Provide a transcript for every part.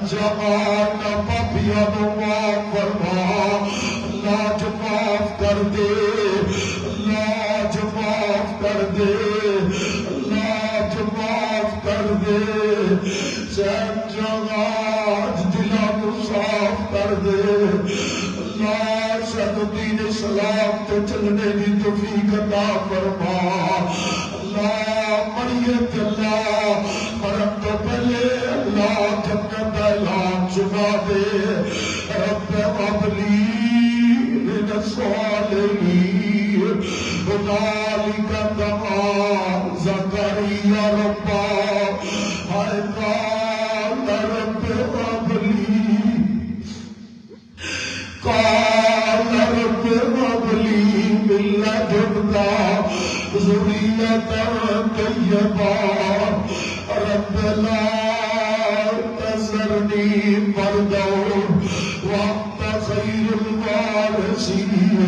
جہان پاپیاں نو معاف فرما، لاج معاف کر دے، لاج معاف کر دے، لاج معاف کر دے، سین جہان دلوں کو صاف کر دے، لا سب دین اسلام تے چلنے کی توفیق عطا فرما، لا مریت اللہ مرم تو پہلے اللہ جنت کا اعلان سنا دے، رب ابلی من الصالحین ذالک دعا زکریا ربا، ہائے قال رب ابلی، قال رب ابلی من لدنک ذریۃ طیبہ، رب لا تذرنی فردا وانت خیر الوارثین،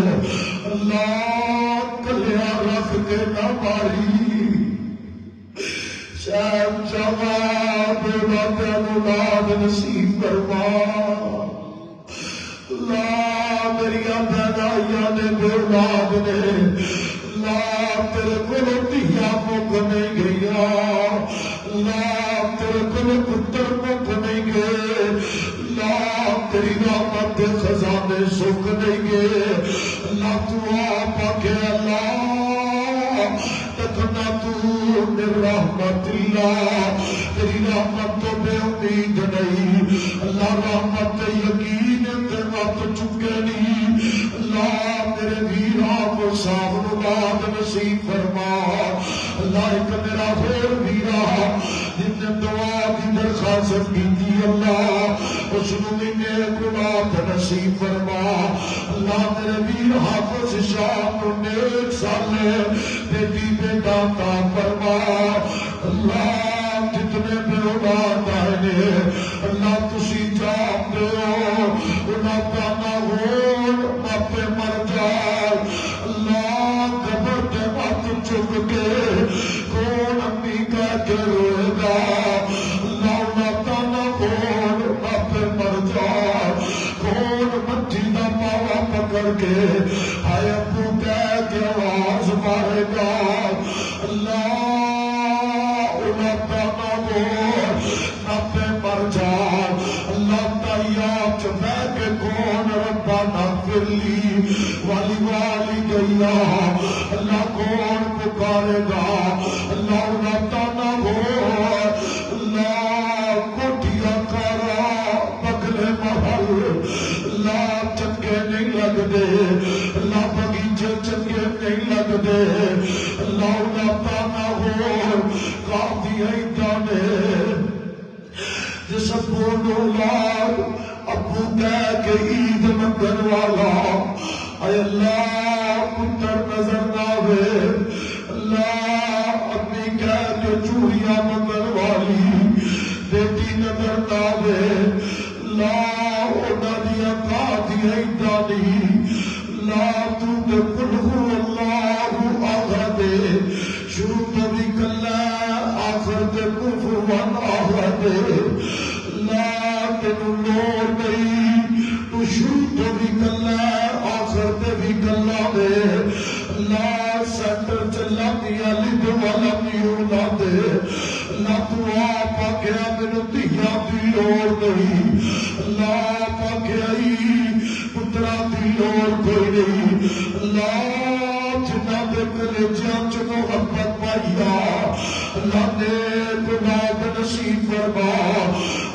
اللہ کلیا رکھ کے نہ ماری، شاید جواب بے اولاد نصیب فرما، لا میری بہنائیاں نے بے اولاد نے، لا تیرے کول دھیاں مک نہیں گیا، لا تیرے کول پتر مک نہیں گئے، لا تیری رحمت کے خزانے سک نہیں گئے، لا تو آپ آکے اللہ تکنا تو میری رحمت اللہ، تیری رحمت تو بے امید نہیں، اللہ رحمت یقین تے مت چکے نہیں، اللہ میرے ویراں کو صاحب اولاد نصیب فرما، اللہ ایک میرا ہور ویرا جن نے دعا کی درخواست کی تھی، اللہ اس نے نیک اولاد نصیب فرما، اللہ میرے ویر حافظ شاہ کو نیک سالے بیٹی بیٹا عطا فرما، اللہ جتنے بے اولاد آئے اللہ تسی جانتے ہو، انہاں کا نہ ہو ماپے مر جائے، اللہ قبر کے مات چک کے کون امی کہہ کے روئے گا، اللہ انہاں کا نہ ہو ماپے مر جائے، کون مٹی دا پاوا پکڑ کے آئے ابو کہہ کے آواز مارے گا، اللہ انہاں کا نہ ہو ماپے مر جائے، اللہ تیاب چبہ کے کون ربنا اغفر لی والی والی گیا، اللہ کون پکارے گا، اللہ انہاں تانا ہو، اللہ کوٹیا کارا بگلے محل، اللہ چنگے نہیں لگ دے، اللہ بگیچے چنگے نہیں لگ دے، اللہ انہاں تانا ہو، قاضی ایدانے جس ابو نولاد ابو کہہ کے عید منگن والا، اے اللہ پتر نظر نہ ہوئے، اللہ امی کہہ کے چوڑیاں منگن والی بیٹی نظر نہ ہوئے، اللہ انہاں دیا قاضی ایدانی، اللہ تو دے قل ہو اللہ احد، شروع تو بھی کلا آخر تے کفوان احد، اللہ تینو نور نہیں، تو شروع تو بھی کلا آخر تے بھی کلا دے، اللہ سینٹر چلا دیا لد والا میولا دے، اللہ تو آپ آگیا مینو دیا دی لوڑ نہیں، اللہ آپ آگیا پترا دی لوڑ کوئی نہیں، اللہ جنہ دے کلیجیاں چ محبت پائیا، اللہ نے گناہ نصیب فرما،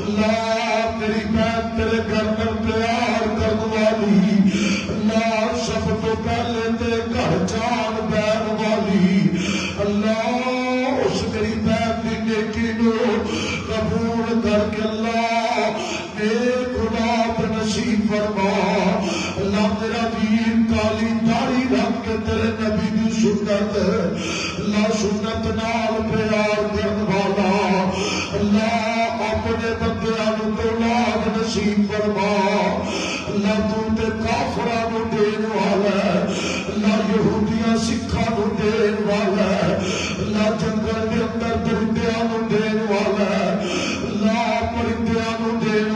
اللہ تیری بہن تیرے گھر میں پیار کرنے والی، اللہ سب تو پہلے تے گھر جان بہن والی، اللہ اس میری بہن دی نیکی نو قبول کر کے اللہ نیک اولاد نصیب فرما، اللہ تیرا ویر کالی داڑھی رکھ کے تیرے نبی دی سنت، اللہ سنت نال پیار کرنے والا، اللہ اپنے بندیاں نو اولاد نصیب فرما، اللہ تو تے کافراں نو دین والا ہے، اللہ یہودیاں سکھاں نو دین والا ہے، اللہ جنگل دے اندر درندیاں نو دین والا ہے، اللہ پرندیاں نو دین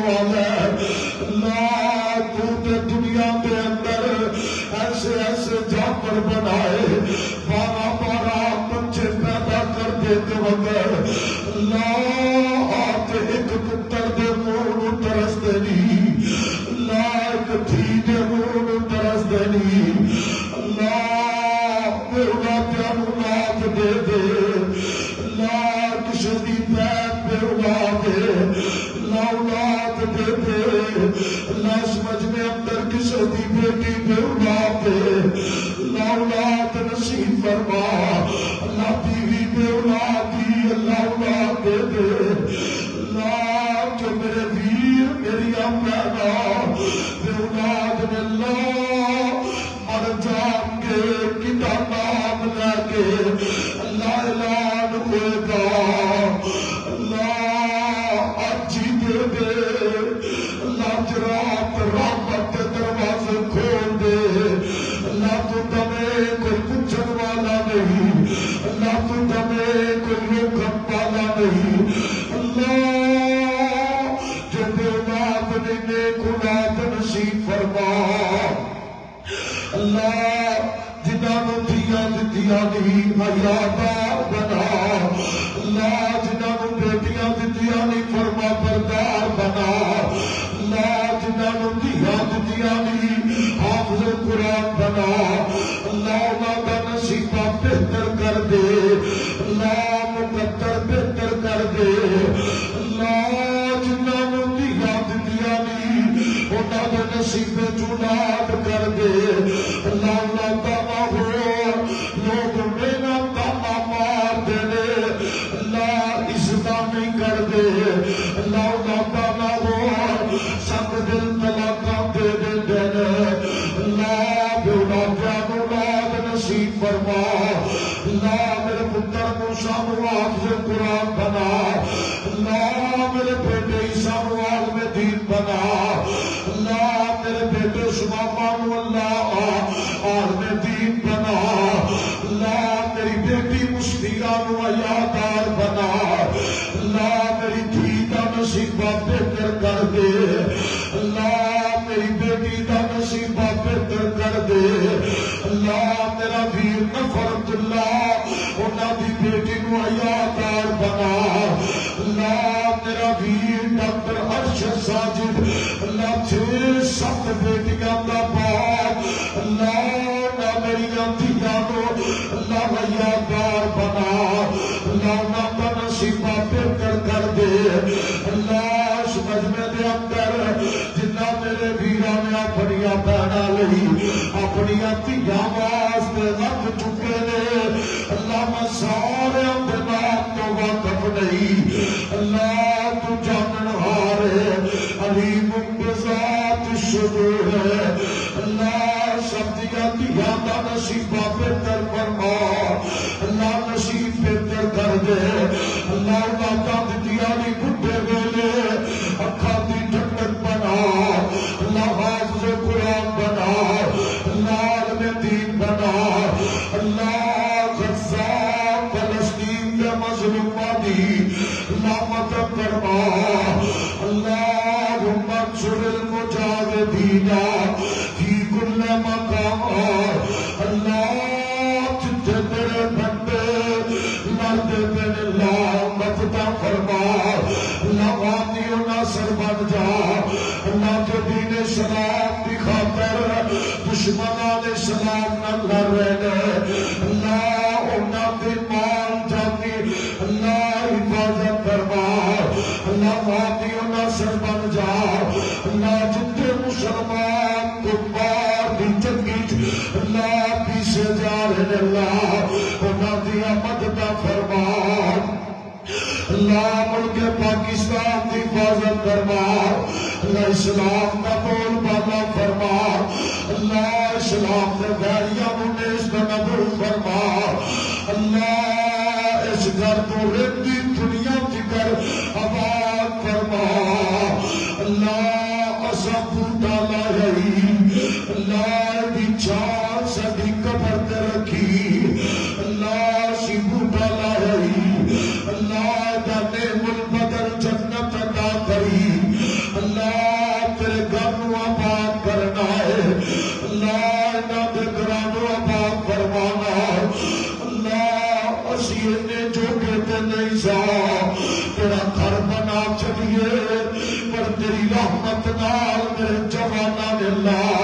اللہ اولاد دے دے اللہ سمجھ میں اندر کسی دی بیٹی بے اولاد دے اللہ اولاد نصیب فرما اللہ بیوی بے اولاد دی اللہ اولاد دے دے اللہ جو میرے ویر میری بہنا بے اولاد نے اللہ مر جان کے کتا نام لے کے اللہ اعلان ہوئے گا اللہ اجی دے دے اللہ جرات رحمت کے دروازے کھول دے اللہ تو تمہیں کوئی پوچھنے والا نہیں اللہ تو تمہیں کوئی روکنے والا نہیں اللہ جو بے اولاد نیک اولاد نصیب فرما اللہ جنہوں دیا دتیاں نہیں حیادار بنا اللہ جنہوں بیٹیاں دتیاں نہیں فرما بردار بنا اللہ جنہوں دیا دتیاں نہیں حافظ قرآن بنا اللہ انہوں کا نصیبہ بہتر کر دے اللہ مقدر بہتر کر دے اللہ جنہوں دیا دتیاں نہیں انہوں نے نصیب جنات کر دے اللہ اللہ تانا ہو لوگ مینا تانا مار دے اللہ عزتہ نہیں کر دے اللہ اللہ تانا ہو سب دل طلاقاں دے دے دے اللہ بے اولاد اولاد نصیب فرما اللہ میرے پتر موسیٰ حافظ قرآن بنا اللہ میرے بیٹے عیسیٰ عالم دین بنا اللہ میرے بیٹے سبحان اللہ عالم دین بنا اللہ میری بیٹی مشتیان و یادار بنا اللہ میری دھی کا نصیبہ بہتر کر دے اللہ میری بیٹی کا نصیبہ بہتر کر دے اللہ میرا ویر نفرت اللہ انہاں دی بیٹی نو یادار بنا اللہ میرا ویر ڈاکٹر ارشد ساجد اللہ چھ سات بیٹیاں دا باپ اللہ نہ میری دھیاں نو اللہ یادار بنا اللہ انہاں دا نصیبہ بہتر کر دے اللہ اس مجمع دے اندر جنہ میرے ویراں نے اپنیاں بہناں لئی اپنیاں دھیاں واسطے رکھ چکے نے اللہ میں سارے دے نام تو واقف نہیں اللہ تو جانن ہار علیم بذات الصدور ہے اللہ سب دیا دیا دا نصیبہ بہتر فرما اللہ نصیب بہتر کر دے اللہ داتا دیا نہیں بڑھے ویلے اکھا دی ٹھنڈک بنا اللہ حافظ قرآن بنا اللہ عالم دین بنا اللہ غزہ فلسطین کے مظلومہ دی اللہ مدد فرما اللہم انصر المجاہدین فی کل مقام اللہ جتنے تیرے بندے مرد بن اللہ مدد فرما اللہ وادیوں ناصر بن جا اللہ کے دین اسلام کی خاطر دشمنان اسلام نہ لڑ رہے اللہ انہاں دے مال جاتی اللہ حفاظت فرما اللہ وادیوں ناصر بن جا اللہ جتنے مسلمان کفار دی جنگی اللہ پیچھے جا رہے اللہ انہاں دی مدد فرما اللہ ملک پاکستان کی حفاظت فرما اللہ اسلام کا بول بالا فرما اللہ اسلام کے غیریہ منیس کا نبر فرما اللہ اس گھر کو رہتی دنیا کی کر آباد فرما اللہ اصاب ڈالا ہے اللہ بیچار سبھی قبر دے رکھی اللہ شیبو ڈالا ہے اللہ دانے مل بدل جنت عطا کری اللہ تیرے گھر آباد کرنا ہے اللہ نہ دے گھرانو آباد فرمانا اللہ اسی نے جو کہتے نہیں سا تیرا گھر بنا چلیے پر تیری رحمت نال میرے جوانا اللہ